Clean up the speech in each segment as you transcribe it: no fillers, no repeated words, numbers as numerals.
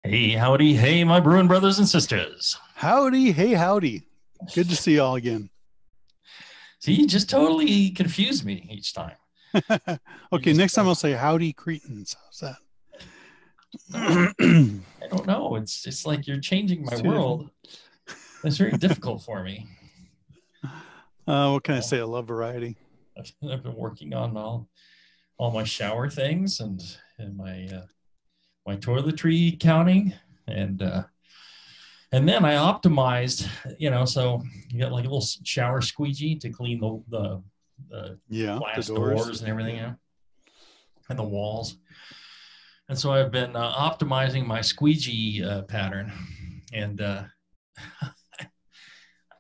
Hey, howdy. Hey, my brewing brothers and sisters. Howdy, hey, howdy. Good to see y'all again. See, you just totally confuse me each time. You Okay, just, next time I'll say howdy, Cretans. How's no, that? I don't know. It's like you're changing It's my too different. world. It's very difficult for me. What can I Well, say? I love variety. I've been working on all my shower things and my toiletry counting and then I optimized, so you got like a little shower squeegee to clean the Yeah, the glass doors. doors and everything, Yeah. and the walls. And so I've been optimizing my squeegee pattern, and I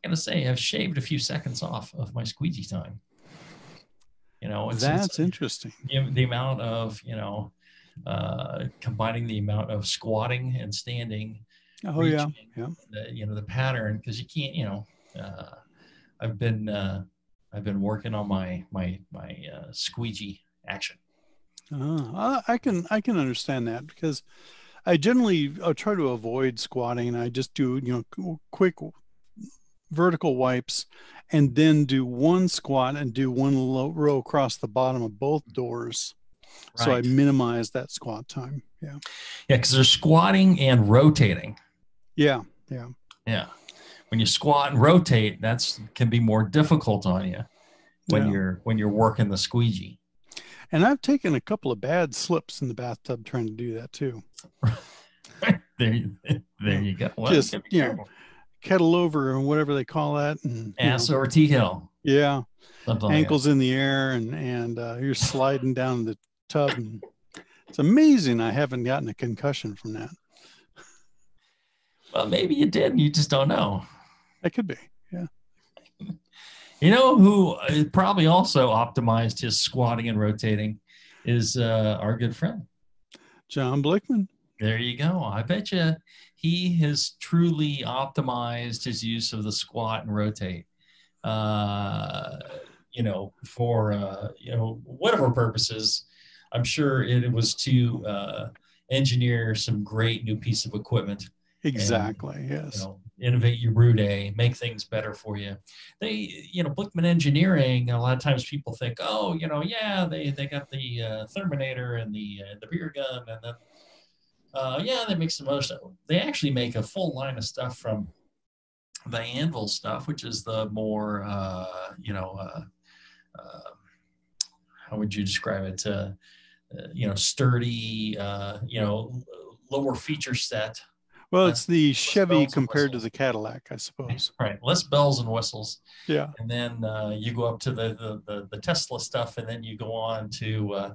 gotta say I've shaved a few seconds off of my squeegee time. It's That's interesting. the amount of combining the amount of squatting and standing, Oh, yeah. reaching, Yeah. the pattern, because you can't, uh, I've been I've been working on my squeegee action. I can understand that because I generally try to avoid squatting and I just do, quick vertical wipes and then do one squat and do one low row across the bottom of both doors. So I Right. minimize that squat time. Yeah. Yeah, because they're squatting and rotating. Yeah. Yeah. Yeah. When you squat and rotate, that's can be more difficult on you when Yeah. you're working the squeegee. And I've taken a couple of bad slips in the bathtub trying to do that too. There Yeah. you go. Well, you Just, gotta be careful. kettle over or whatever they call that. And, Ass over tea hill, yeah, something like that. ankles in the air and you're sliding down the tub. And it's amazing I haven't gotten a concussion from that. Well, maybe you did, and you just don't know. That could be. Yeah. You know who probably also optimized his squatting and rotating is our good friend. John Blickman. There you go. I bet you he has truly optimized his use of the squat and rotate. Uh, for whatever purposes. I'm sure it was to engineer some great new piece of equipment and Exactly. Yes. innovate your brew day, make things better for you. Blickman Engineering. A lot of times people think, oh, yeah, they got the Therminator and the beer gun, and then yeah, they make some other stuff. They actually make a full line of stuff from the Anvil stuff, which is the more uh, how would you describe it? Sturdy, lower feature set, Well, less it's the less Chevy bells and compared to whistles. the Cadillac, I suppose. Right, less bells and whistles. Yeah. And then you go up to the Tesla stuff, and then you go on to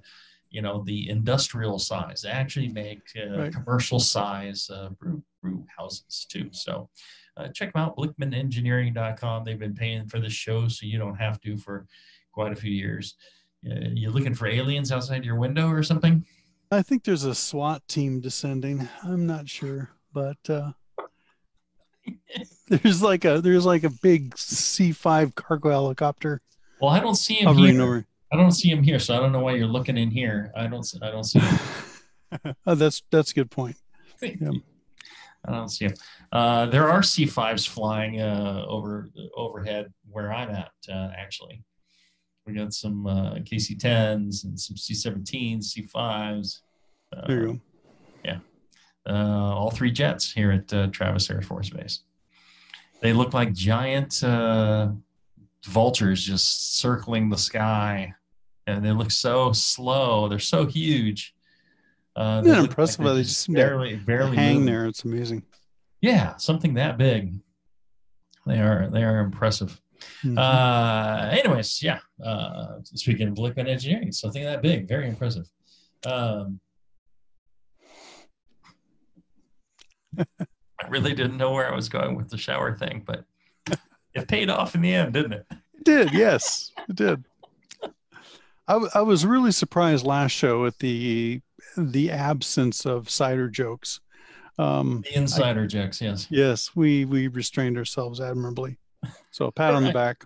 the industrial size. They actually make Right. commercial size brew houses too. So check them out, blickmanengineering.com. They've been paying for this show, so you don't have to for quite a few years. You're looking for aliens outside your window or something? I think there's a SWAT team descending. I'm not sure, but there's like a big C5 cargo helicopter Well, I don't see him hovering here. over. I don't see him here, so I don't know why you're looking in here. I don't see him. Oh, that's a good point. Yeah. I don't see him. There are C5s flying overhead where I'm at, actually. We got some KC-10s and some C-17s, C-5s. There you Uh, go. yeah, all three jets here at Travis Air Force Base. They look like giant vultures just circling the sky, and they look so slow. They're so huge. They Isn't it look like impressive they're how they just just seem to barely hang moving. there? It's amazing. Yeah, something that big. They are impressive. Hmm. Anyways, yeah. Speaking of liquid engineering, something that big, very impressive. Um, I really didn't know where I was going with the shower thing, but it paid off in the end, didn't it? It did, yes, it did. I was really surprised last show at the absence of cider jokes. The I insider jokes, yes. Yes, we restrained ourselves admirably. So a pat All on the right. back.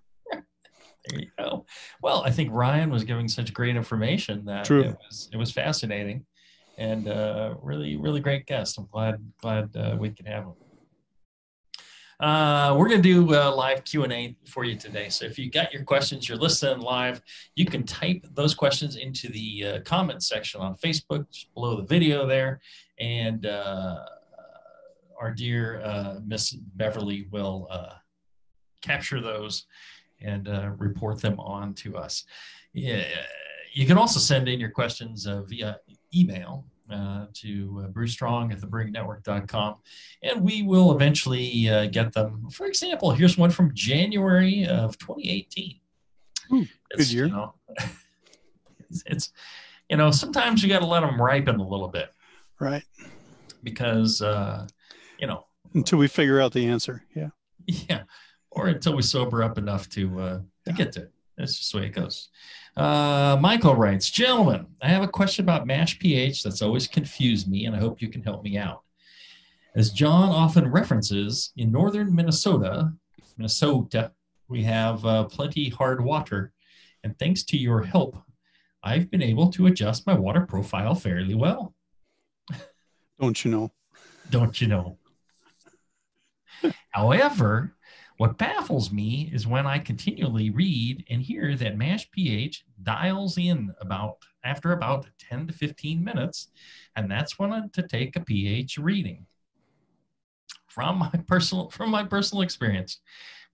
There you go. Well, I think Ryan was giving such great information that True. it was fascinating, and really, really great guest. I'm glad we could have him. We're going to do live Q&A for you today. So if you got your questions, you're listening live, you can type those questions into the comment section on Facebook, just below the video there. And our dear Miss Beverly will capture those and report them on to us. Yeah, you can also send in your questions via email to brewstrong@thebrewingnetwork.com, and we will eventually get them. For example, here's one from January of 2018. Ooh, good year. It's sometimes you got to let them ripen a little bit, right? Because until we figure out the answer, yeah, or until we sober up enough to get to it. That's just the way it goes. Michael writes, gentlemen, I have a question about mash pH that's always confused me, and I hope you can help me out. As John often references, in northern Minnesota, we have plenty hard water, and thanks to your help, I've been able to adjust my water profile fairly well. Don't you know? Don't you know? However, what baffles me is when I continually read and hear that mash pH dials in after about 10 to 15 minutes, and that's when to take a pH reading. From my personal experience,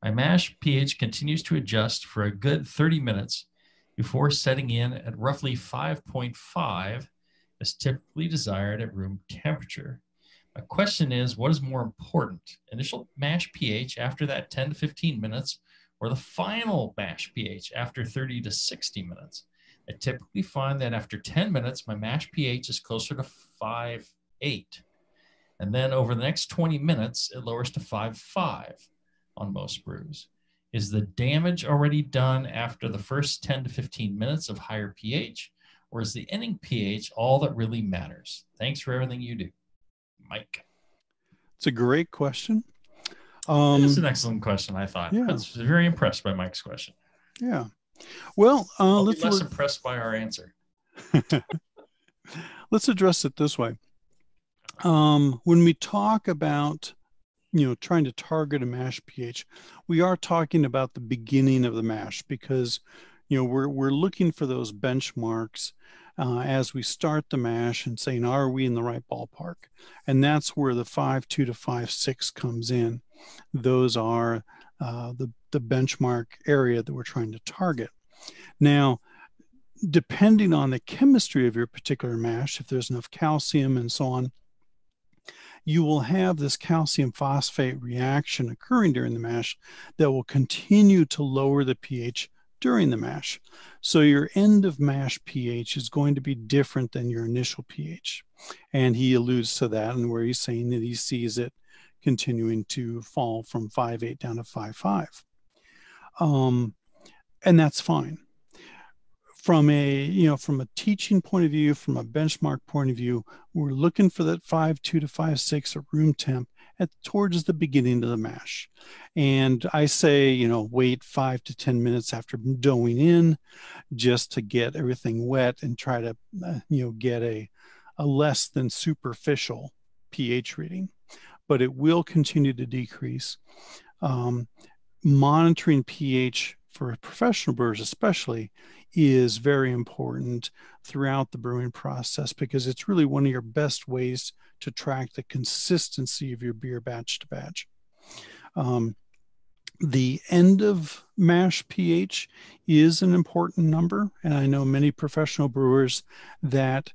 my mash pH continues to adjust for a good 30 minutes before setting in at roughly 5.5, as typically desired at room temperature. My question is, what is more important, initial mash pH after that 10 to 15 minutes, or the final mash pH after 30 to 60 minutes? I typically find that after 10 minutes, my mash pH is closer to 5.8. And then over the next 20 minutes, it lowers to 5.5 on most brews. Is the damage already done after the first 10 to 15 minutes of higher pH, or is the ending pH all that really matters? Thanks for everything you do. Mike. It's a great question. It's an excellent question, I thought. Yeah. I was very impressed by Mike's question. Yeah. Well, I'll be less impressed by our answer. Let's address it this way. When we talk about, trying to target a mash pH, we are talking about the beginning of the mash, because, we're looking for those benchmarks as we start the mash and saying, are we in the right ballpark? And that's where the 5.2 to 5.6 comes in. Those are the benchmark area that we're trying to target. Now, depending on the chemistry of your particular mash, if there's enough calcium and so on, you will have this calcium phosphate reaction occurring during the mash that will continue to lower the pH during the mash. So your end of mash pH is going to be different than your initial pH. And he alludes to that, and where he's saying that he sees it continuing to fall from 5.8 down to 5.5. And that's fine. From a teaching point of view, from a benchmark point of view, we're looking for that 5.2 to 5.6 at room temp towards the beginning of the mash. And I say, wait 5 to 10 minutes after doughing in, just to get everything wet and try to, get a less than superficial pH reading. But it will continue to decrease. Monitoring pH for professional brewers especially is very important throughout the brewing process, because it's really one of your best ways to track the consistency of your beer batch to batch. The end of mash pH is an important number, and I know many professional brewers that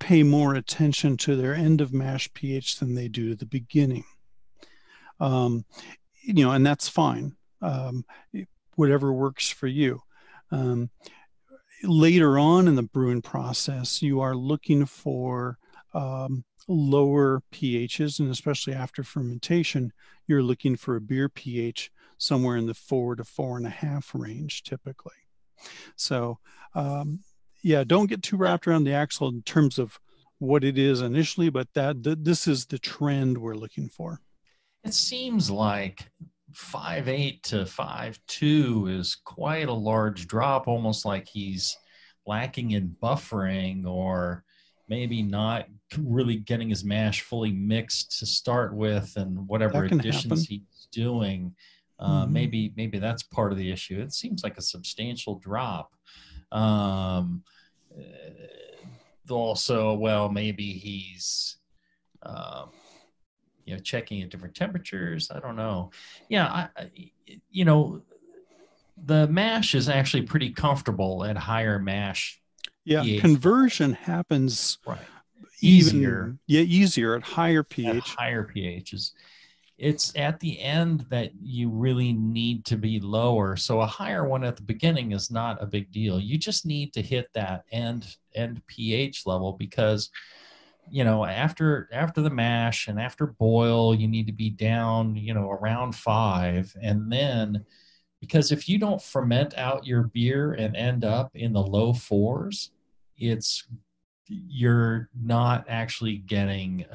pay more attention to their end of mash pH than they do to the beginning. And that's fine. Whatever works for you. Later on in the brewing process, you are looking for lower pHs, and especially after fermentation, you're looking for a beer pH somewhere in the 4 to 4.5 range typically. So don't get too wrapped around the axle in terms of what it is initially, but this is the trend we're looking for. It seems like 5.8 to 5.2 is quite a large drop, almost like he's lacking in buffering, or maybe not really getting his mash fully mixed to start with, and whatever That can additions happen. he's doing, Hmm. maybe that's part of the issue. It seems like a substantial drop. Um, Also, well, maybe he's um, checking at different temperatures. I don't know. Yeah, you know, the mash is actually pretty comfortable at higher mash Yeah, pH levels. conversion happens Right. Easier even easier at higher at pH. higher pHs. It's at the end that you really need to be lower. So a higher one at the beginning is not a big deal. You just need to hit that end pH level, because after the mash and after boil, you need to be down around 5. And then, because if you don't ferment out your beer and end up in the low 4s, it's you're not actually getting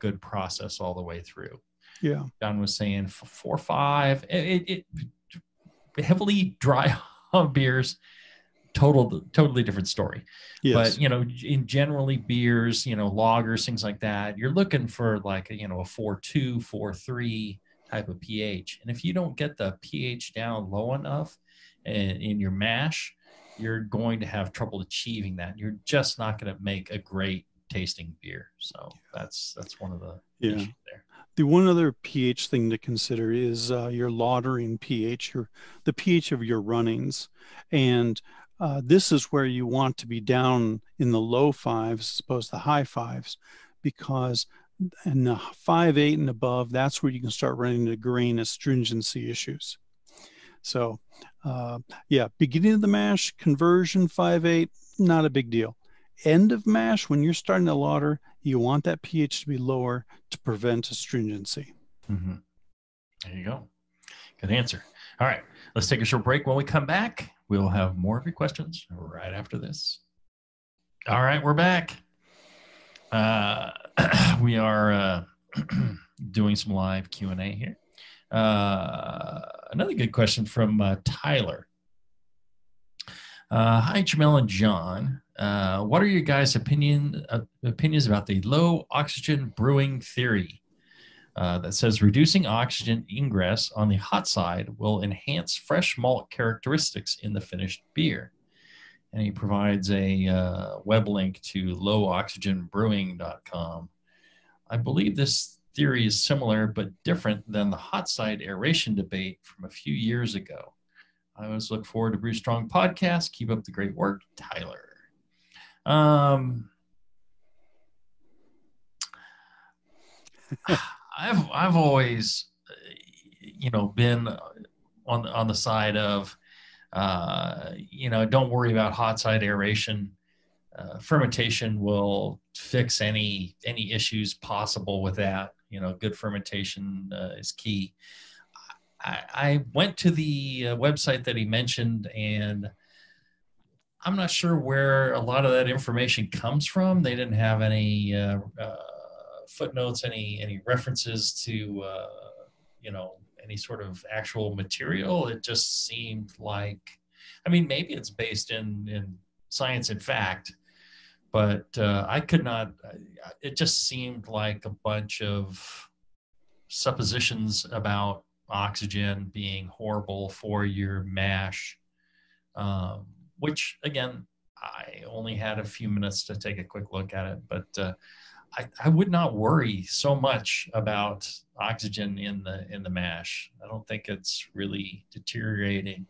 good process all the way through. Yeah. John was saying 4 5. Heavily dry beers, totally different story. But Yes. in generally beers, lagers, things like that, you're looking for like a 4 2, 4 3 type of pH. And if you don't get the pH down low enough in your mash, you're going to have trouble achieving that. You're just not going to make a great tasting beer. So that's one of the Yeah. issues there. The one other pH thing to consider is your lautering pH, the pH of your runnings. And this is where you want to be down in the low 5s as opposed to the high 5s, because in the 5.8 and above, that's where you can start running into grain astringency issues. So, yeah, beginning of the mash, conversion 5.8, not a big deal. End of mash, when you're starting to lauter, you want that pH to be lower to prevent astringency. Mm-hmm. There you go. Good answer. All right, let's take a short break. When we come back, we'll have more of your questions right after this. All right, we're back. Uh, we are doing some live Q&A here. Another good question from Tyler. Hi, Jamil and John. What are your guys' opinions about the low oxygen brewing theory that says reducing oxygen ingress on the hot side will enhance fresh malt characteristics in the finished beer? And he provides a web link to lowoxygenbrewing.com. I believe this theory is similar but different than the hot side aeration debate from a few years ago. I always look forward to Brew Strong podcast. Keep up the great work, Tyler. I've always, been on the side of, don't worry about hot side aeration. Fermentation will fix any issues possible with that. Good fermentation is key. I went to the website that he mentioned, and I'm not sure where a lot of that information comes from. They didn't have any footnotes, any references to any sort of actual material. It just seemed like, I mean, maybe it's based in science and fact, but I could not. It just seemed like a bunch of suppositions about oxygen being horrible for your mash, which again, I only had a few minutes to take a quick look at it, but I would not worry so much about oxygen in the mash. I don't think it's really deteriorating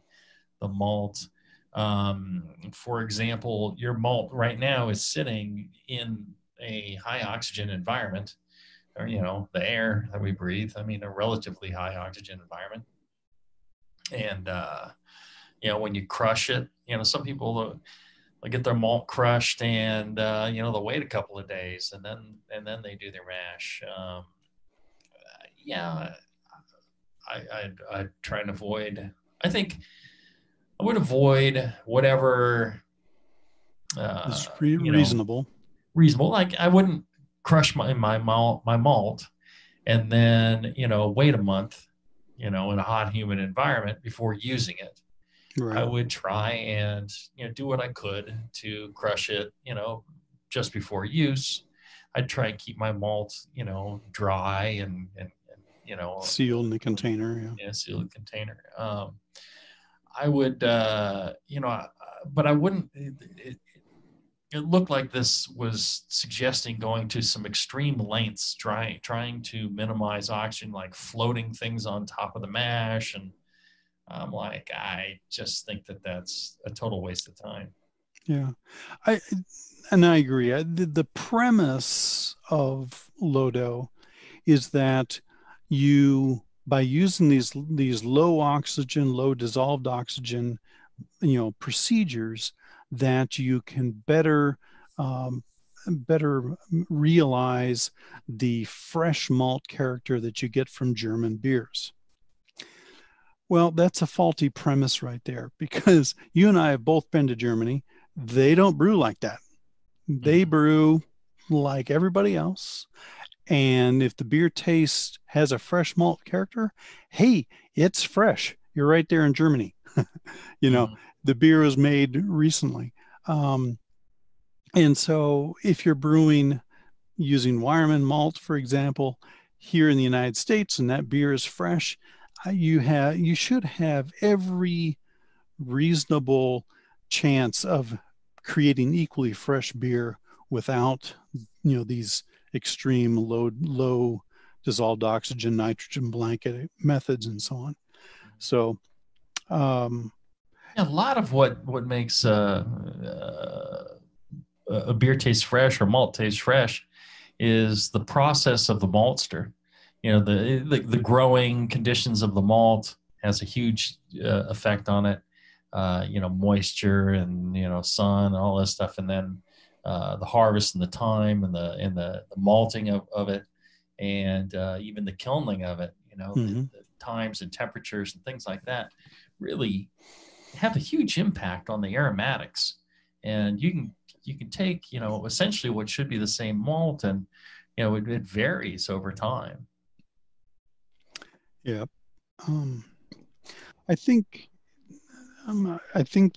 the malt. For example, your malt right now is sitting in a high oxygen environment, or the air that we breathe. I mean, a relatively high oxygen environment, and when you crush it, some people they'll get their malt crushed, and they'll wait a couple of days, and then they do their mash. Yeah, I'd try and avoid. I think I would avoid whatever It's uh, you know reasonable. reasonable. Like, I wouldn't crush my malt and then wait a month in a hot humid environment before using it. I Right. would try and do what I could to crush it, just before use, I'd try and keep my malt, dry and Sealed in the container. Yeah. yeah, sealed container. I would, but I wouldn't. It looked like this was suggesting going to some extreme lengths, trying to minimize oxygen, like floating things on top of the mash. And I'm like, I just think that that's a total waste of time. Yeah. I I agree. The premise of Lodo is that you, by using these low oxygen, low dissolved oxygen, procedures, that you can better realize the fresh malt character that you get from German beers. Well, that's a faulty premise right there, because you and I have both been to Germany. They don't brew like that. They Mm-hmm. brew like everybody else. And if the beer taste has a fresh malt character, hey, it's fresh. You're right there in Germany. you know, Mm-hmm. the beer was made recently. Um, and so if you're brewing using Wireman malt, for example, here in the United States, and that beer is fresh, you should have every reasonable chance of creating equally fresh beer without these extreme low dissolved oxygen nitrogen blanket methods and so on. So um, Yeah, a lot of what makes a beer taste fresh or malt taste fresh is the process of the maltster. The growing conditions of the malt has a huge effect on it. Moisture and sun, all this stuff, and then the harvest and the time and the malting of it, and even the kilning of it. mhm. The times and temperatures and things like that really have a huge impact on the aromatics. And you can take essentially what should be the same malt, and it varies over time. Yeah. um, I think I think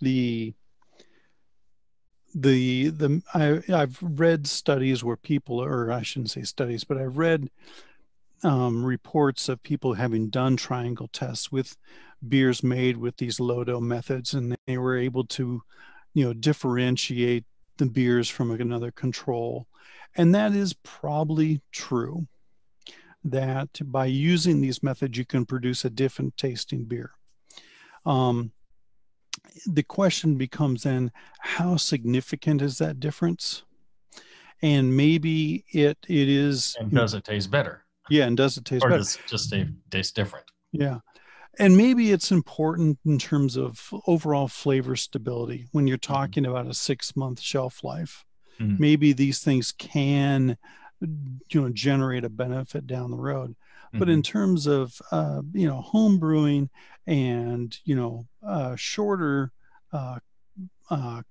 I've read studies where people, or I shouldn't say studies, but I've read reports of people having done triangle tests with beers made with these Lodo methods, and they were able to, differentiate the beers from another control. And that is probably true, that by using these methods, you can produce a different tasting beer. Um, the question becomes then, how significant is that difference? And maybe it is, And does it taste better, yeah, and does it taste or better? does it just taste different? Yeah. And maybe it's important in terms of overall flavor stability when you're Mm-hmm. talking about a 6 month shelf life. Mm-hmm. Maybe these things can, generate a benefit down the road. But Mm-hmm. in terms of, home brewing and, shorter uh,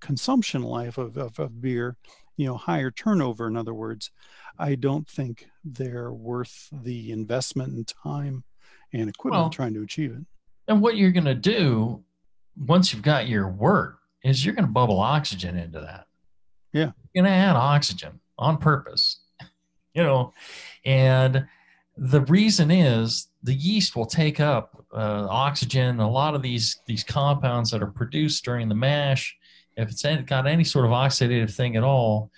consumption life of beer, higher turnover, in other words, I don't think they're worth the investment in time and equipment Well, trying to achieve it. and what you're going to do once you've got your wort is you're going to bubble oxygen into that. Yeah. You're going to add oxygen on purpose, you know, and the reason is the yeast will take up oxygen. A lot of these compounds that are produced during the mash, if it's got any sort of oxidative thing at all,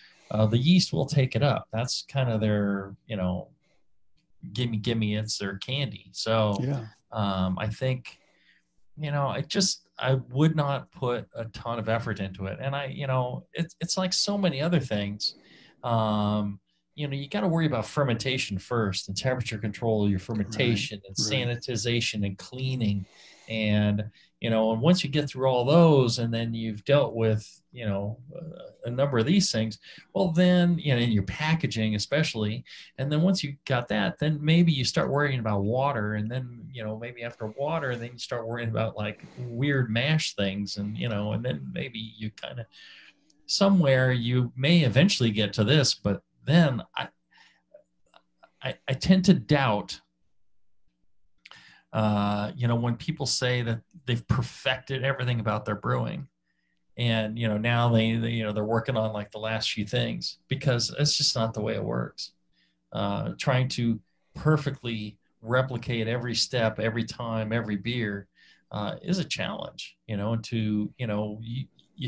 the yeast will take it up. That's kind of their, gimme, it's their candy. So Yeah. I think, I would not put a ton of effort into it. And it's like so many other things. Um, you got to worry about fermentation first and temperature control of your Right. fermentation and Right. sanitization and cleaning. And once you get through all those and then you've dealt with, a number of these things, well, then, in your packaging, especially. And then once you got that, then maybe you start worrying about water. And then, maybe after water, then you start worrying about like weird mash things. And then maybe you kind of somewhere you may eventually get to this, but then I tend to doubt, when people say that they've perfected everything about their brewing. And now they're working on like the last few things, because it's just not the way it works. Trying to perfectly replicate every step, every time, every beer is a challenge. And you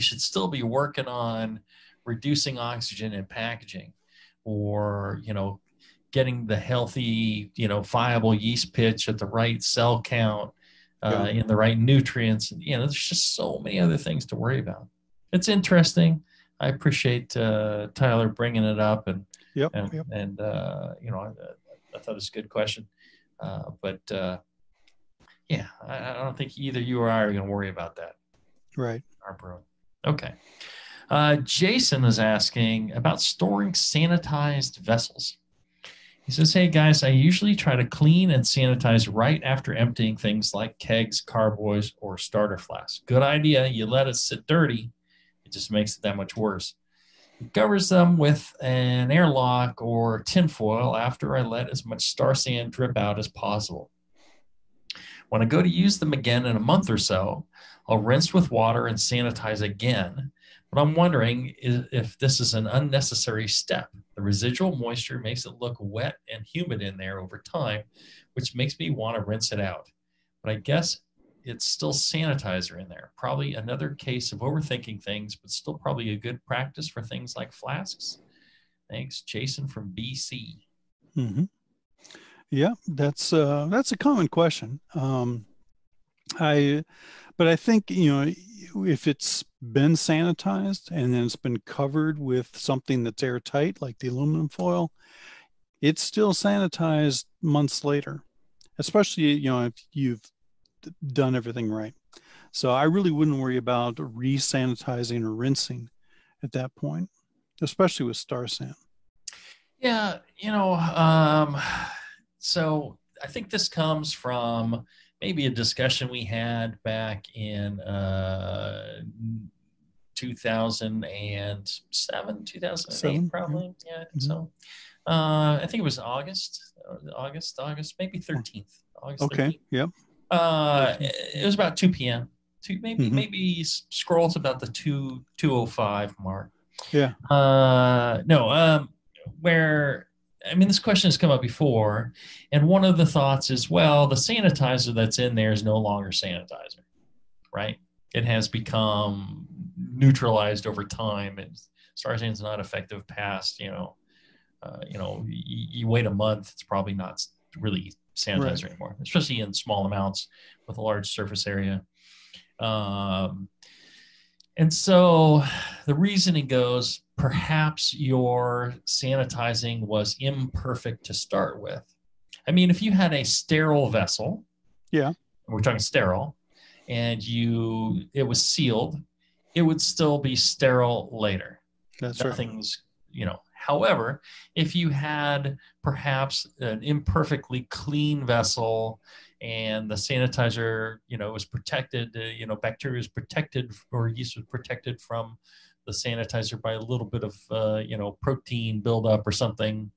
should still be working on reducing oxygen in packaging, or getting the healthy, viable yeast pitch at the right cell count, Yeah. in the right nutrients. And, there's just so many other things to worry about. It's interesting. I appreciate Tyler bringing it up, and Yep. and Yep. and I thought it was a good question. But yeah, I don't think either you or I are going to worry about that. Right. Our brewing. Okay. Jason is asking about storing sanitized vessels. He says, hey guys, I usually try to clean and sanitize right after emptying things like kegs, carboys, or starter flasks. Good idea. You let it sit dirty, it just makes it that much worse. It covers them with an airlock or tinfoil after I let as much Star San drip out as possible. When I go to use them again in a month or so, I'll rinse with water and sanitize again. But I'm wondering if this is an unnecessary step. The residual moisture makes it look wet and humid in there over time, which makes me want to rinse it out. But I guess it's still sanitizer in there. Probably another case of overthinking things, but still probably a good practice for things like flasks. Thanks, Jason from BC. Mm-hmm. Yeah, that's a common question. But I think, if it's been sanitized and then it's been covered with something that's airtight, like the aluminum foil, it's still sanitized months later, especially, if you've done everything right. So I really wouldn't worry about re-sanitizing or rinsing at that point, especially with Star San. Yeah, so I think this comes from maybe a discussion we had back in 2007, 2008, Seven, yeah. probably. Yeah, I think Mhm. so. I think it was August, maybe 13th, August Okay, 13th. yep. It was about 2 p.m. Maybe Hmm. maybe scrolls about the 2:05 mark. Yeah, No, where I mean, this question has come up before, and one of the thoughts is, well, the sanitizer that's in there is no longer sanitizer, right? It has become neutralized over time, and Starsan's not effective past, you wait a month, it's probably not really right. sanitizer anymore, especially in small amounts with a large surface area. Um, and so the reasoning goes, perhaps your sanitizing was imperfect to start with. I mean, if you had a sterile vessel, Yeah, we're talking sterile, and it was sealed, it would still be sterile later. that's right. Nothing's, however, if you had perhaps an imperfectly clean vessel, and the sanitizer, was protected, bacteria was protected, or yeast was protected from the sanitizer by a little bit of, protein buildup or something.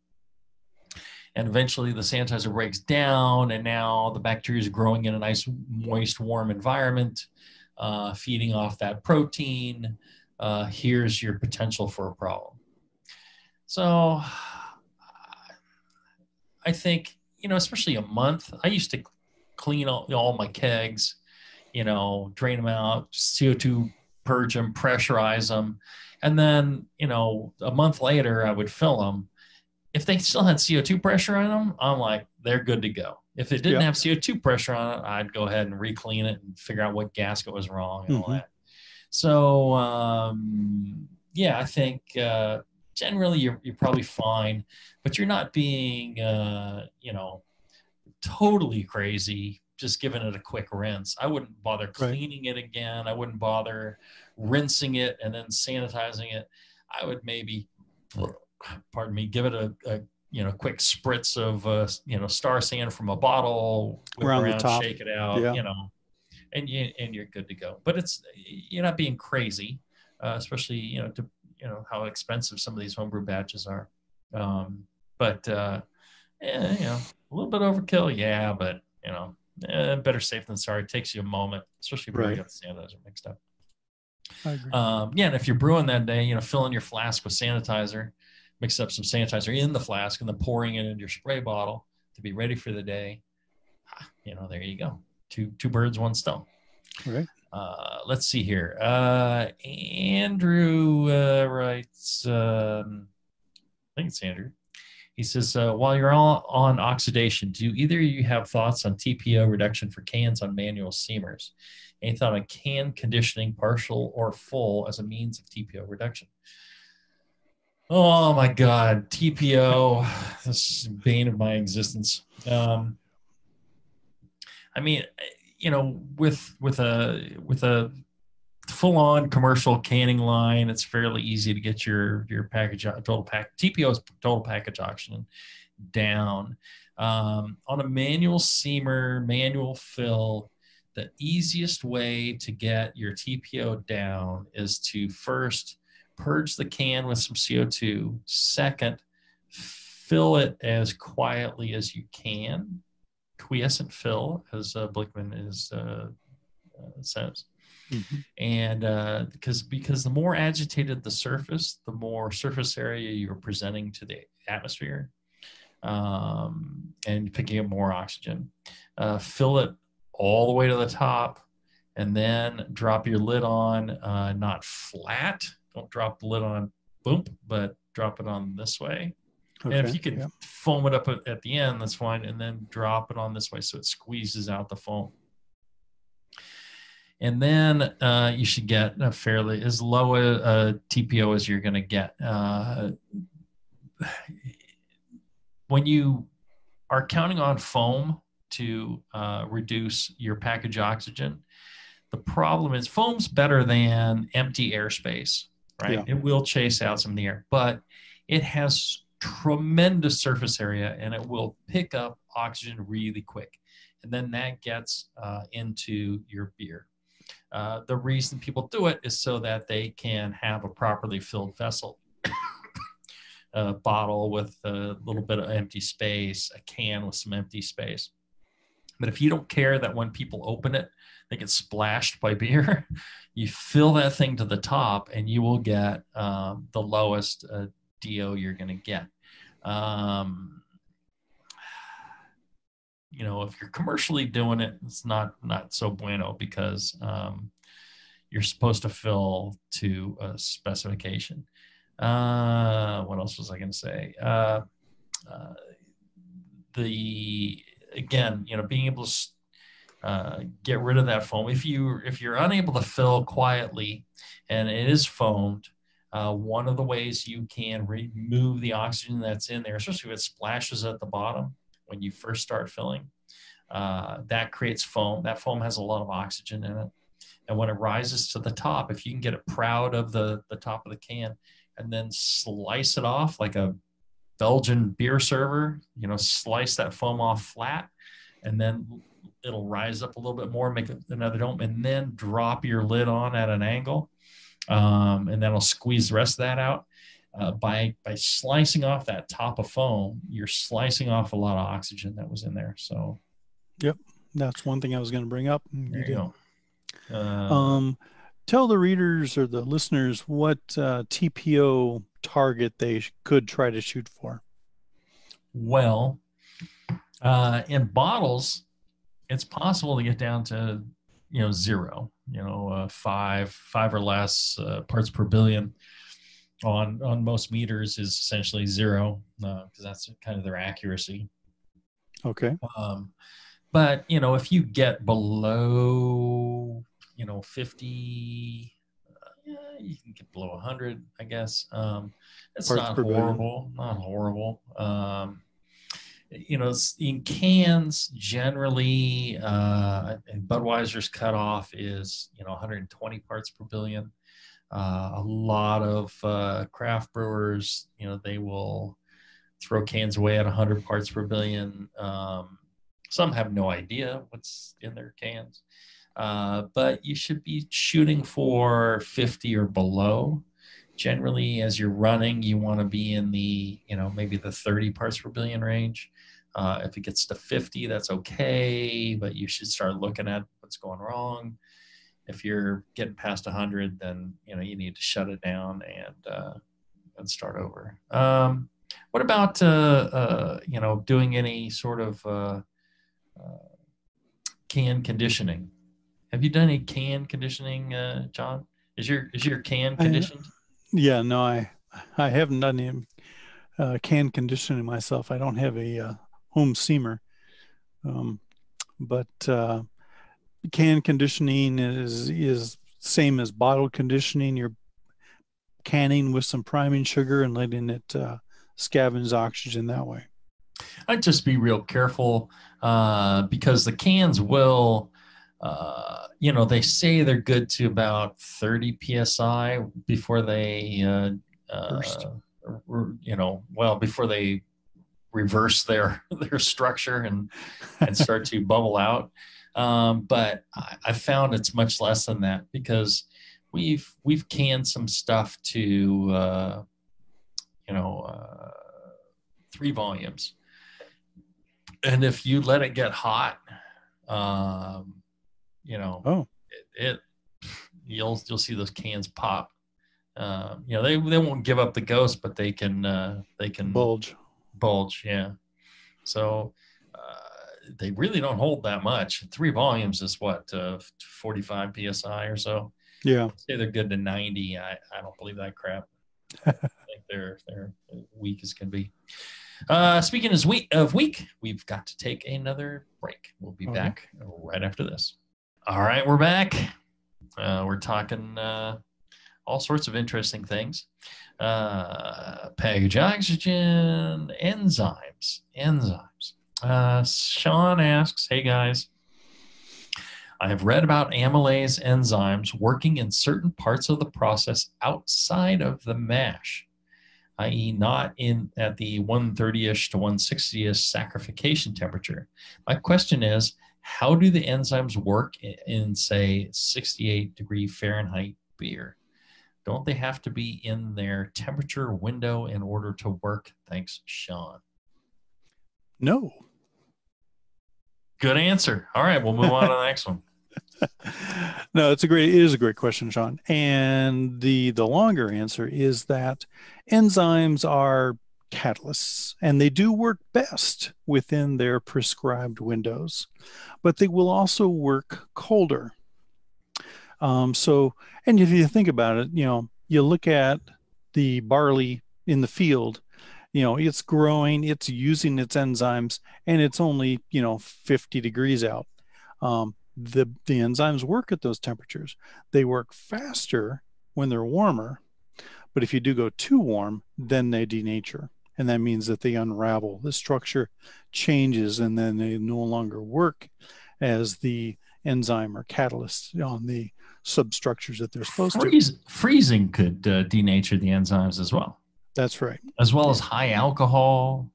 And eventually the sanitizer breaks down, and now the bacteria is growing in a nice, moist, warm environment, feeding off that protein. Here's your potential for a problem. So I think, especially a month, I used to clean all my kegs, drain them out, CO2 purge them, pressurize them. And then, a month later, I would fill them. If they still had CO2 pressure on them, I'm like, they're good to go. If it didn't Yep. have CO2 pressure on it, I'd go ahead and re-clean it and figure out what gasket was wrong and all Hmm. that. So, yeah, I think generally you're probably fine, but you're not being, totally crazy, just giving it a quick rinse. I wouldn't bother Right. cleaning it again. I wouldn't bother rinsing it and then sanitizing it. I would maybe, pardon me, give it a quick spritz of Star San from a bottle, whip Around the around, top. shake it out, Yeah. and you're good to go. But you're not being crazy, especially how expensive some of these homebrew batches are. But yeah, a little bit overkill, yeah, but better safe than sorry. It takes you a moment, especially if you already Right. got the sanitizer mixed up. I agree. Yeah, and if you're brewing that day, fill in your flask with sanitizer, mix up some sanitizer in the flask, and then pouring it into your spray bottle to be ready for the day. There you go. Two birds, one stone. Right. Let's see here. Andrew writes, I think it's Andrew. He says, while you're all on oxidation, do either of you have thoughts on TPO reduction for cans on manual seamers? Any thought on can conditioning, partial or full, as a means of TPO reduction? Oh my God, TPO, this is bane of my existence. I mean, with a full-on commercial canning line, it's fairly easy to get your package total pack TPO's total package oxygen down. On a manual seamer, manual fill, the easiest way to get your TPO down is to first purge the can with some CO2. Second, fill it as quietly as you can. Quiescent fill, as Blickman says. Mm-hmm. And because the more agitated the surface, the more surface area you're presenting to the atmosphere, and picking up more oxygen. Fill it all the way to the top, and then drop your lid on, not flat. Don't drop the lid on, boom, but drop it on this way. Okay. And if you can foam it up at the end, that's fine. And then drop it on this way so it squeezes out the foam. And then you should get a fairly as low a TPO as you're going to get. When you are counting on foam to reduce your package oxygen, the problem is foam's better than empty airspace, right? Yeah. It will chase out some of the air, but it has tremendous surface area and it will pick up oxygen really quick. And then that gets into your beer. The reason people do it is so that they can have a properly filled vessel, a bottle with a little bit of empty space, a can with some empty space. But if you don't care that when people open it, they get splashed by beer, you fill that thing to the top and you will get the lowest DO you're going to get. If you're commercially doing it, it's not so bueno because you're supposed to fill to a specification. What else was I going to say? Being able to get rid of that foam. If you're unable to fill quietly and it is foamed, one of the ways you can remove the oxygen that's in there, especially if it splashes at the bottom when you first start filling, that creates foam. That foam has a lot of oxygen in it. And when it rises to the top, if you can get it proud of the top of the can and then slice it off like a Belgian beer server, slice that foam off flat, and then it'll rise up a little bit more, make another dome, and then drop your lid on at an angle. And that'll squeeze the rest of that out. By slicing off that top of foam, you're slicing off a lot of oxygen that was in there. So, yep, that's one thing I was going to bring up. There you go. Tell the readers or the listeners what TPO target they could try to shoot for. Well, in bottles, it's possible to get down to zero. 5 or less parts per billion on most meters is essentially zero because that's kind of their accuracy. Okay. But if you get below 50, you can get below 100, I guess. It's not horrible. Not horrible. In cans, generally, Budweiser's cutoff is 120 parts per billion. A lot of craft brewers, they will throw cans away at 100 parts per billion. Some have no idea what's in their cans. But you should be shooting for 50 or below. Generally, as you're running, you want to be in the, maybe the 30 parts per billion range. If it gets to 50, that's okay, but you should start looking at what's going wrong. if you're getting past 100, then you need to shut it down and start over. What about doing any sort of can conditioning? Have you done any can conditioning, John? Is your can I, conditioned? yeah, no, I haven't done any can conditioning myself. I don't have a home steamer, um, but can conditioning is same as bottle conditioning. You're canning with some priming sugar and letting it scavenge oxygen that way. I'd just be real careful because the cans will, they say they're good to about 30 psi before they, First, before they reverse their structure and start to bubble out. But I found it's much less than that because we've canned some stuff to, you know, uh, 3 volumes, and if you let it get hot, um, oh, it you'll see those cans pop. They won't give up the ghost, but they can bulge. bulge. Yeah. So they really don't hold that much. 3 volumes is what 45 psi or so. Yeah. Say they're good to 90. I don't believe that crap. I think they're weak as can be. Speaking of weak, we've got to take another break. We'll be back right after this. All right, we're back. We're talking all sorts of interesting things. Package oxygen, enzymes. Sean asks, hey guys, I have read about amylase enzymes working in certain parts of the process outside of the mash, i.e. not in at the 130-ish to 160-ish saccharification temperature. My question is, how do the enzymes work in say, 68 degree Fahrenheit beer? Don't they have to be in their temperature window in order to work? Thanks, Sean. No. Good answer. All right, we'll move on to the next one. No, it is a great question, Sean. And the longer answer is that enzymes are catalysts and they do work best within their prescribed windows, but they will also work colder. And if you think about it, you look at the barley in the field, it's growing, it's using its enzymes, and it's only, 50 degrees out. The enzymes work at those temperatures. They work faster when they're warmer, but if you do go too warm, then they denature. And that means that they unravel. The structure changes, and then they no longer work as the enzyme or catalyst on the substructures that they're supposed to. Freezing could denature the enzymes as well. That's right. As well as high alcohol.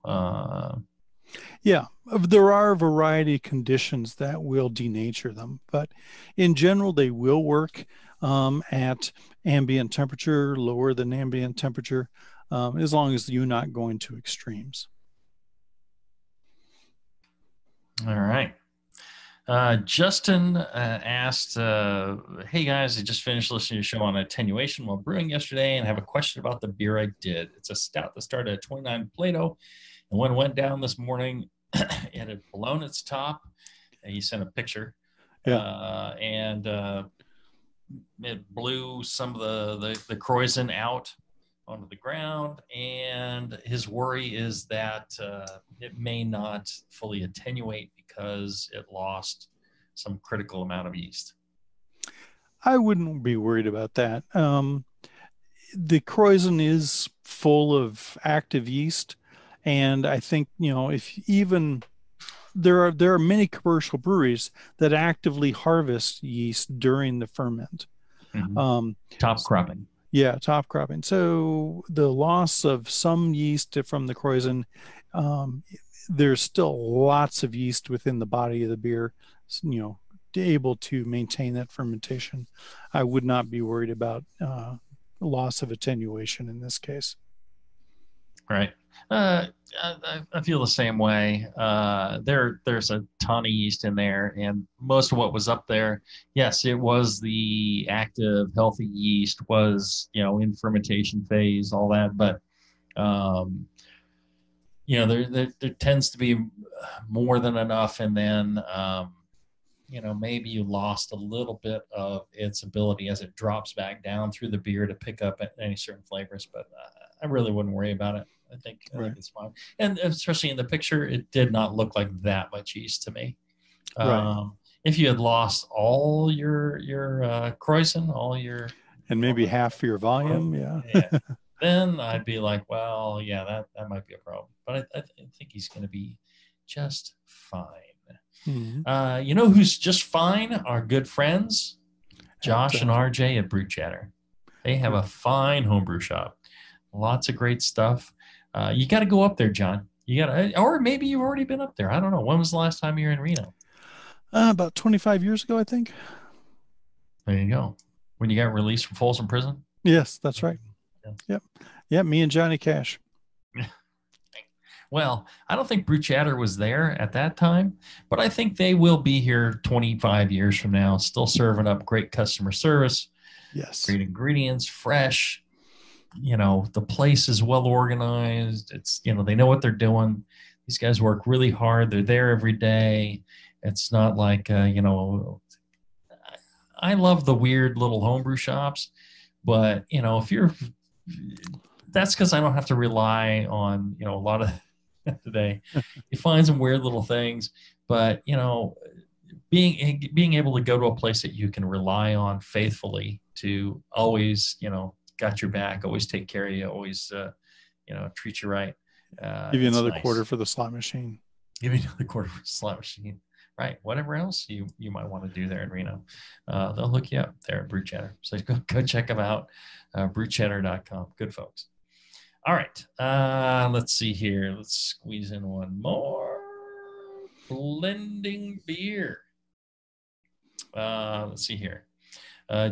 Yeah, there are a variety of conditions that will denature them, but in general, they will work at ambient temperature, lower than ambient temperature, as long as you're not going to extremes. All right. Justin asked, hey guys, I just finished listening to your show on attenuation while brewing yesterday and have a question about the beer I did. It's a stout that started at 29 Plato, and when it went down this morning, it had blown its top. And he sent a picture. Yeah. And it blew some of the krausen out onto the ground. And his worry is that it may not fully attenuate because it lost some critical amount of yeast. I wouldn't be worried about that. The krausen is full of active yeast, and I think if even there are many commercial breweries that actively harvest yeast during the ferment. Mm-hmm. Top cropping. Yeah, top cropping. So the loss of some yeast from the krausen, there's still lots of yeast within the body of the beer, able to maintain that fermentation. I would not be worried about loss of attenuation in this case. Right. I feel the same way. There's a ton of yeast in there, and most of what was up there, yes, it was the active, healthy yeast, was in fermentation phase, all that. But um, there tends to be more than enough, and then maybe you lost a little bit of its ability as it drops back down through the beer to pick up any certain flavors. But I really wouldn't worry about it. I think Right. it's fine. And especially in the picture, it did not look like that much yeast to me. Right. If you had lost all your Croissant, all your And maybe half your volume. Yeah. yeah, then I'd be like, well, yeah, that might be a problem. But I think he's going to be just fine. Mhm. You know who's just fine? Our good friends, At Josh and RJ at Brew Chatter. They have a fine homebrew shop. Lots of great stuff. You got to go up there, John. You got to, or maybe you've already been up there. I don't know. When was the last time you were in Reno? about 25 years ago, I think. There you go. When you got released from Folsom Prison. Yes, that's right. Yeah. Yep. Yep. Me and Johnny Cash. Well, I don't think Brew Chatter was there at that time, but I think they will be here 25 years from now, still serving up great customer service, Yes. great ingredients, fresh. The place is well organized. It's, they know what they're doing. These guys work really hard. They're there every day. It's not like, I love the weird little homebrew shops, but, if you're, that's because I don't have to rely on, a lot of today. You find some weird little things, but, being able to go to a place that you can rely on faithfully to always, got your back, always take care of you, always, treat you right. Give you It's another quarter nice. for the slot machine. Give me another quarter for a slot machine. Right. Whatever else you might want to do there in Reno, they'll hook you up there at Brew Chatter. So go check them out, brewchatter.com. Good folks. All right. Let's see here. Let's squeeze in one more. Blending beer. Let's see here.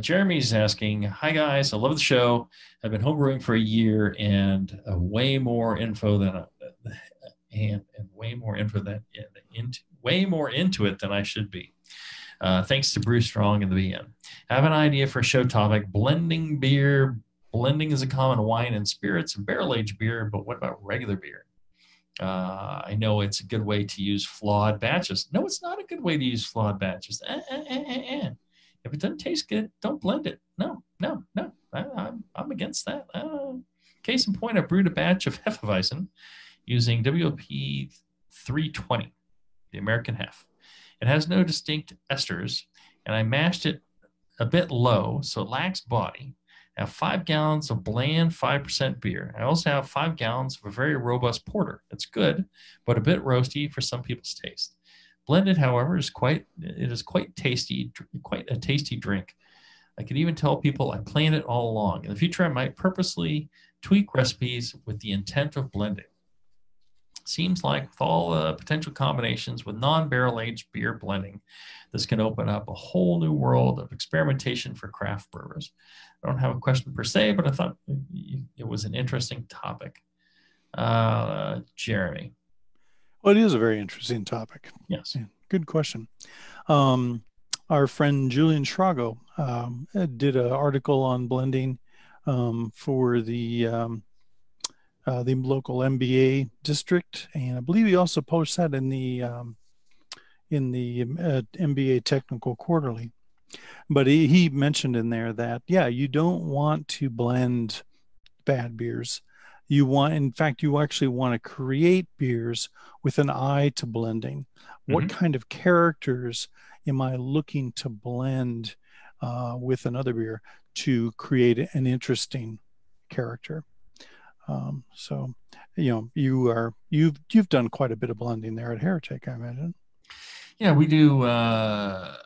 Jeremy's asking, "Hi guys, I love the show. I've been homebrewing for a year and way more info than and way more info than into way more into it than I should be. Thanks to Bruce Strong and the BN. I have an idea for a show topic: blending beer. Blending is a common wine and spirits and barrel aged beer, but what about regular beer? I know it's a good way to use flawed batches. No, it's not a good way to use flawed batches. If it doesn't taste good, don't blend it. No, no, no. I'm against that. Case in point, I brewed a batch of Hefeweizen using WP 320, the American Hef. It has no distinct esters, and I mashed it a bit low so it lacks body. I have 5 gallons of bland 5% beer. I also have 5 gallons of a very robust porter. It's good, but a bit roasty for some people's taste. Blended, however, is quite tasty, quite a tasty drink. I could even tell people I planned it all along. In the future, I might purposely tweak recipes with the intent of blending. Seems like with all the potential combinations with non-barrel aged beer blending, this can open up a whole new world of experimentation for craft brewers. I don't have a question per se, but I thought it was an interesting topic. Jeremy. Well, it is a very interesting topic. Yes. Yeah, good question. Um, our friend Julian Schrago did an article on blending for the local MBA district, and I believe he also posts that in the MBA Technical Quarterly. But he mentioned in there that you don't want to blend bad beers. In fact, you actually want to create beers with an eye to blending. What kind of characters am I looking to blend with another beer to create an interesting character? So, you've done quite a bit of blending there at Heretic, I imagine. Yeah, we do. A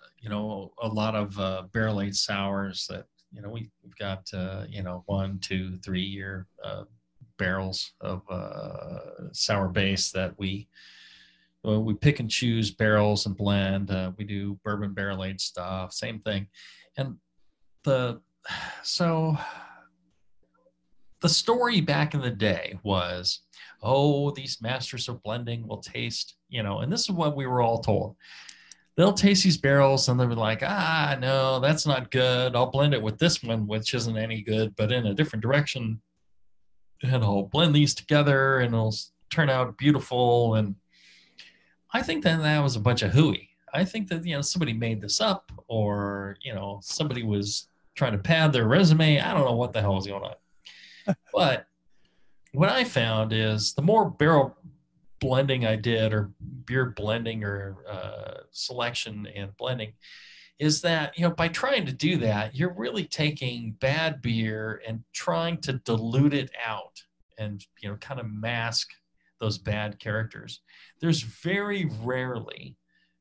lot of barrel aged sours that we've got 1, 2, 3 year barrels of sour base that we pick and choose barrels and blend. We do bourbon barrel aged stuff, same thing, and the so the story back in the day was, oh, these masters of blending will taste, and this is what we were all told. They'll taste these barrels and they'll be like, no, that's not good. I'll blend it with this one, which isn't any good, but in a different direction. And I'll blend these together and it'll turn out beautiful. And I think that was a bunch of hooey. I think that, somebody made this up, or, somebody was trying to pad their resume. I don't know what the hell was going on. But what I found is the more barrel blending I did, or beer blending, or selection and blending, is that, by trying to do that, you're really taking bad beer and trying to dilute it out and, kind of mask those bad characters. There's very rarely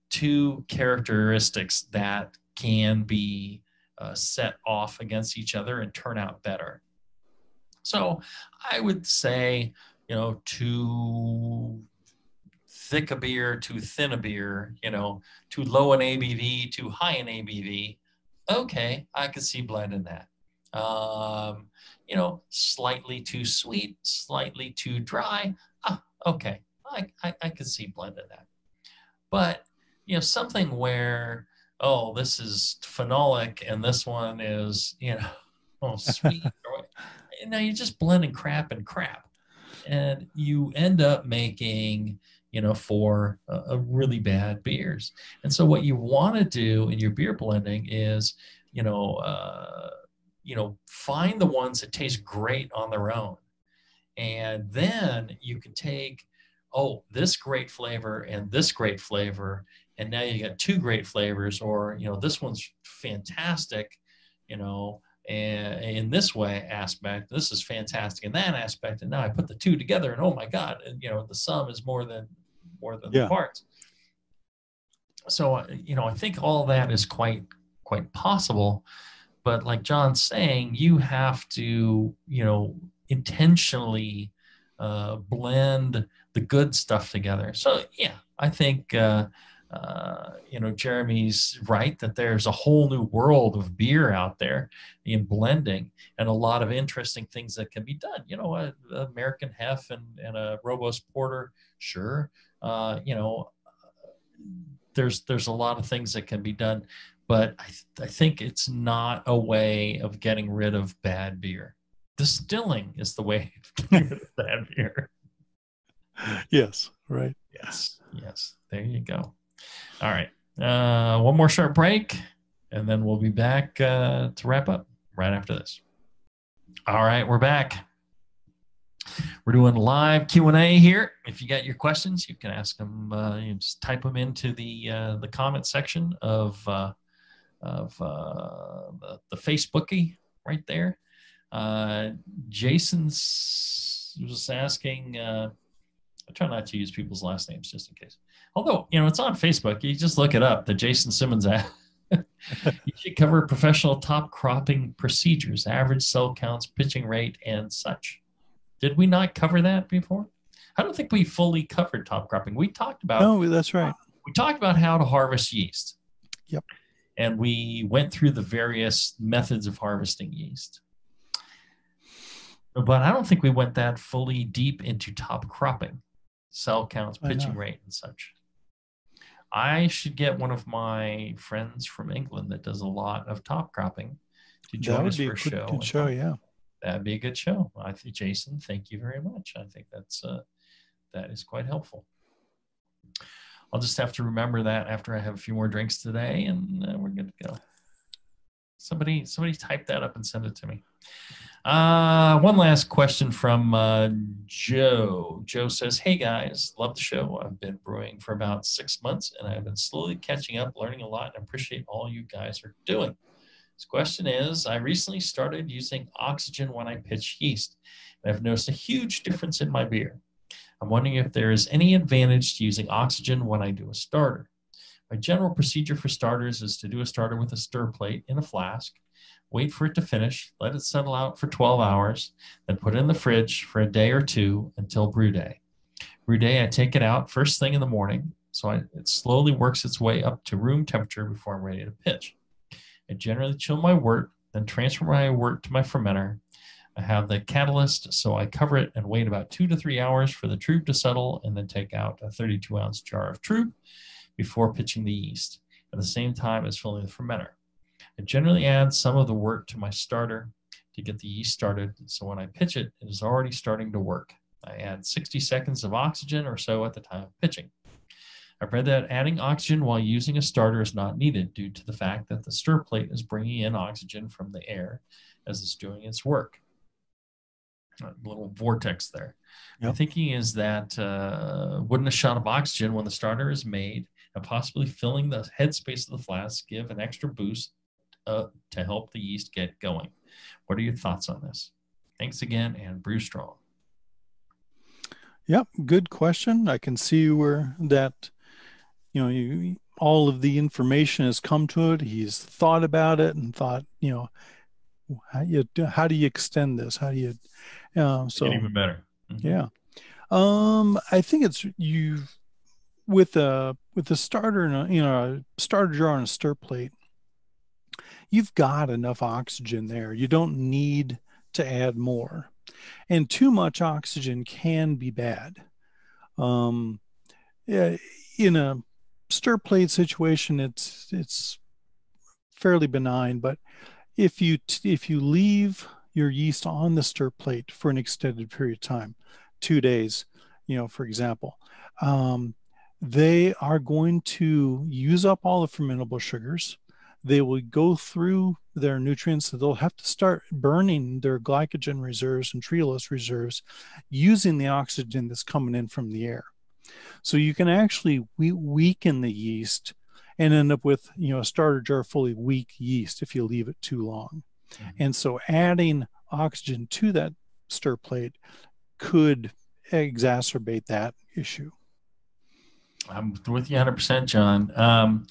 two characteristics that can be set off against each other and turn out better. So I would say, too thick a beer, too thin a beer, too low in ABV, too high in ABV. Okay, I could see blending that. Slightly too sweet, slightly too dry. Okay, I could see blending that. But, something where, oh, this is phenolic and this one is, sweet. Now you're just blending crap and crap. And you end up making, for a really bad beers. And so what you want to do in your beer blending is, find the ones that taste great on their own. And then you can take, this great flavor and this great flavor, and now you got two great flavors, or, this one's fantastic, and in this way aspect, this is fantastic in that aspect, and now I put the two together, and oh my God, and, the sum is more than the parts. So, I think all that is quite possible, but like John's saying, you have to, intentionally blend the good stuff together. So yeah, I think Jeremy's right that there's a whole new world of beer out there in blending, and a lot of interesting things that can be done. American Hef and a Robust Porter, sure. There's a lot of things that can be done, but I think it's not a way of getting rid of bad beer. Distilling is the way to get rid of bad beer. Yes, right. Yes. There you go. All right. One more short break, and then we'll be back to wrap up right after this. All right, we're back. We're doing live Q&A here. If you got your questions, you can ask them. You just type them into the comment section of the Facebookie right there. Jason was asking. I try not to use people's last names just in case. Although, it's on Facebook. You just look it up, the Jason Simmons ad. You should cover professional top cropping procedures, average cell counts, pitching rate, and such. Did we not cover that before? I don't think we fully covered top cropping. We talked about... No, that's right. We talked about how to harvest yeast. Yep. And we went through the various methods of harvesting yeast. But I don't think we went that fully deep into top cropping, cell counts, pitching rate, and such. I should get one of my friends from England that does a lot of top cropping to join us for a show. Good show, yeah. That'd be a good show. I think, Jason, thank you very much. I think that is quite helpful. I'll just have to remember that after I have a few more drinks today, and we're good to go. Somebody type that up and send it to me. One last question from Joe. Joe says, hey guys, love the show. I've been brewing for about 6 months, and I've been slowly catching up, learning a lot, and appreciate all you guys are doing. His question is, I recently started using oxygen when I pitch yeast, and I've noticed a huge difference in my beer. I'm wondering if there is any advantage to using oxygen when I do a starter. My general procedure for starters is to do a starter with a stir plate in a flask, wait for it to finish, let it settle out for 12 hours, then put it in the fridge for a day or two until brew day. Brew day, I take it out first thing in the morning, so it slowly works its way up to room temperature before I'm ready to pitch. I generally chill my wort, then transfer my wort to my fermenter. I have the catalyst, so I cover it and wait about 2 to 3 hours for the trub to settle, and then take out a 32-ounce jar of trub before pitching the yeast at the same time as filling the fermenter. I generally add some of the wort to my starter to get the yeast started, so when I pitch it, it is already starting to work. I add 60 seconds of oxygen or so at the time of pitching. I've read that adding oxygen while using a starter is not needed due to the fact that the stir plate is bringing in oxygen from the air as it's doing its work. A little vortex there. Yep. My thinking is that wouldn't a shot of oxygen when the starter is made and possibly filling the headspace of the flask give an extra boost to help the yeast get going? What are your thoughts on this? Thanks again, and brew strong. Yep, good question. I can see where that, all of the information has come to it. He's thought about it and thought, how do you extend this? How do you, Get even better. Mm-hmm. Yeah. I think it's you with the starter and a starter jar and a stir plate. You've got enough oxygen there. You don't need to add more. And too much oxygen can be bad. In a stir plate situation, it's fairly benign. But if you leave your yeast on the stir plate for an extended period of time, 2 days, for example, they are going to use up all the fermentable sugars. They will go through their nutrients. So they'll have to start burning their glycogen reserves and trehalose reserves using the oxygen that's coming in from the air. So you can actually weaken the yeast and end up with, a starter jar fully weak yeast if you leave it too long. Mm-hmm. And so adding oxygen to that stir plate could exacerbate that issue. I'm with you 100%, John.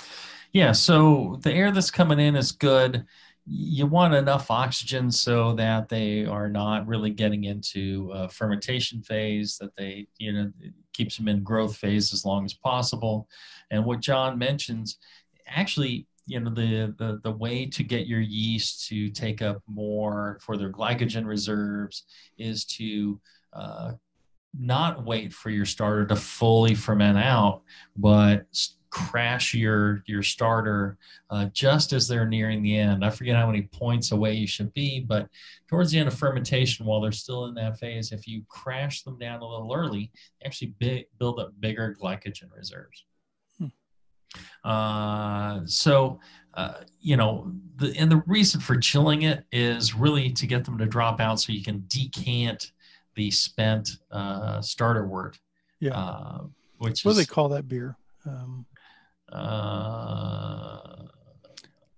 Yeah, so the air that's coming in is good. You want enough oxygen so that they are not really getting into a fermentation phase, that they, keeps them in growth phase as long as possible. And what John mentions, actually, the way to get your yeast to take up more for their glycogen reserves is to not wait for your starter to fully ferment out, but crash your starter just as they're nearing the end. I forget how many points away you should be, but towards the end of fermentation, while they're still in that phase, if you crash them down a little early, they actually build up bigger glycogen reserves. The reason for chilling it is really to get them to drop out so you can decant the spent starter wort. Yeah. Which what do they call that beer?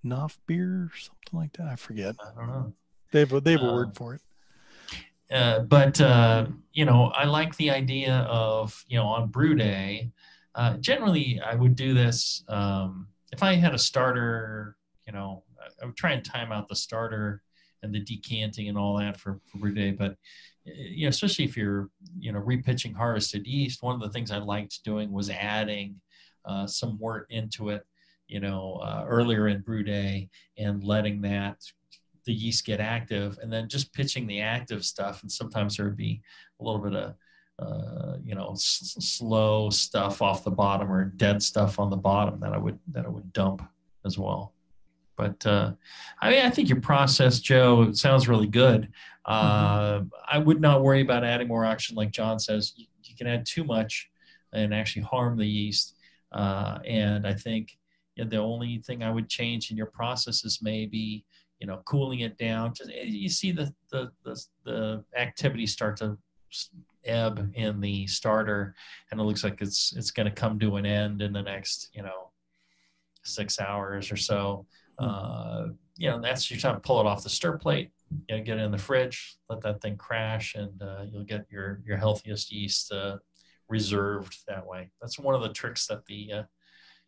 Knopf beer or something like that. I forget. I don't know. They have a word for it. But I like the idea of, on brew day, generally I would do this. If I had a starter, I would try and time out the starter and the decanting and all that for brew day. But, especially if you're, repitching harvested yeast, one of the things I liked doing was adding some wort into it, earlier in brew day and letting the yeast get active, and then just pitching the active stuff. And sometimes there would be a little bit of, slow stuff off the bottom or dead stuff on the bottom that I would dump as well. But I think your process, Joe, sounds really good. I would not worry about adding more oxygen. Like John says, you can add too much and actually harm the yeast. And I think the only thing I would change in your process is maybe, cooling it down. You see the activity start to ebb in the starter, and it looks like it's going to come to an end in the next, 6 hours or so. That's your time to pull it off the stir plate, get it in the fridge, let that thing crash, and you'll get your healthiest yeast reserved that way. That's one of the tricks that the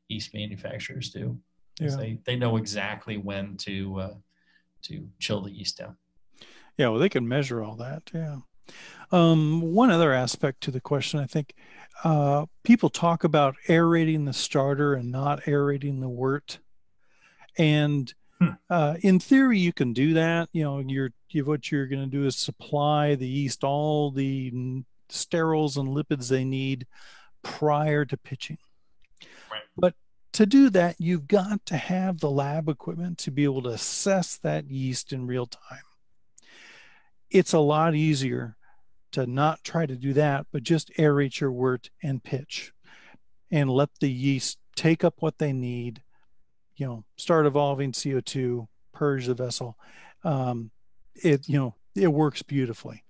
yeast manufacturers do. Yeah. They know exactly when to chill the yeast down. Yeah, well, they can measure all that. Yeah. One other aspect to the question, I think, people talk about aerating the starter and not aerating the wort. And in theory, you can do that. You're what you're going to do is supply the yeast all the sterols and lipids they need prior to pitching. Right. But to do that, you've got to have the lab equipment to be able to assess that yeast in real time. It's a lot easier to not try to do that, but just aerate your wort and pitch and let the yeast take up what they need, start evolving CO2, purge the vessel. It works beautifully.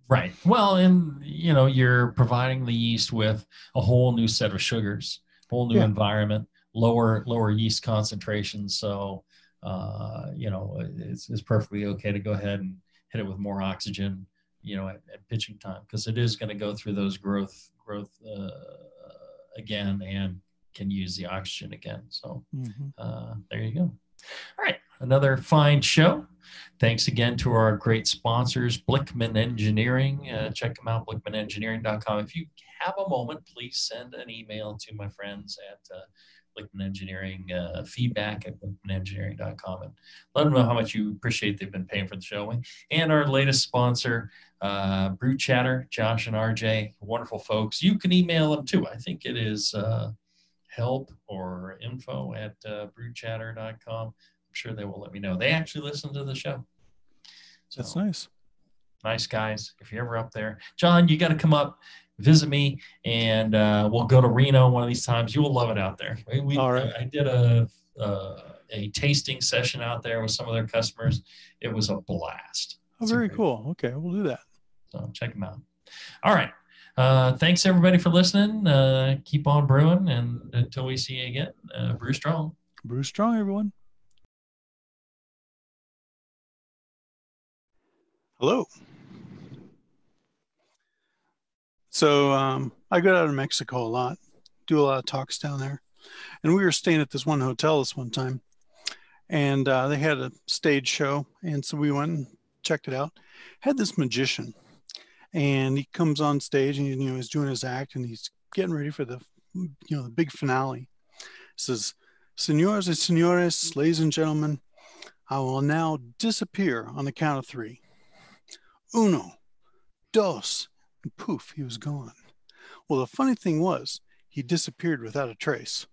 Right. Well, and you're providing the yeast with a whole new set of sugars, whole new Yeah, environment, lower yeast concentrations. So, it's perfectly okay to go ahead and hit it with more oxygen, at pitching time, because it is going to go through those growth again and can use the oxygen again. So, there you go. All right, another fine show. Thanks again to our great sponsors, Blickman Engineering. Check them out, blickmanengineering.com. If you have a moment, please send an email to my friends at Blickman Engineering, feedback at blickmanengineering.com, and let them know how much you appreciate they've been paying for the show. And our latest sponsor, Brew Chatter, Josh and RJ, wonderful folks. You can email them too. I think it is help or info at brewchatter.com. I'm sure they will let me know. They actually listen to the show. So, that's nice. Nice guys. If you're ever up there, John, you got to come up, visit me, and we'll go to Reno one of these times. You will love it out there. All right. I did a tasting session out there with some of their customers. It was a blast. Oh, very cool. Okay, we'll do that. So check them out. All right. Thanks everybody for listening. Keep on brewing, and until we see you again, brew strong. Brew strong, everyone. Hello. So I go out of Mexico a lot, do a lot of talks down there, and we were staying at this one hotel this one time, and they had a stage show, and so we went and checked it out. Had this magician, and he comes on stage, and he's doing his act, and he's getting ready for the the big finale. He says, "Señoras y señores, ladies and gentlemen, I will now disappear on the count of 3. Uno, dos," and poof, he was gone. Well, the funny thing was, he disappeared without a trace.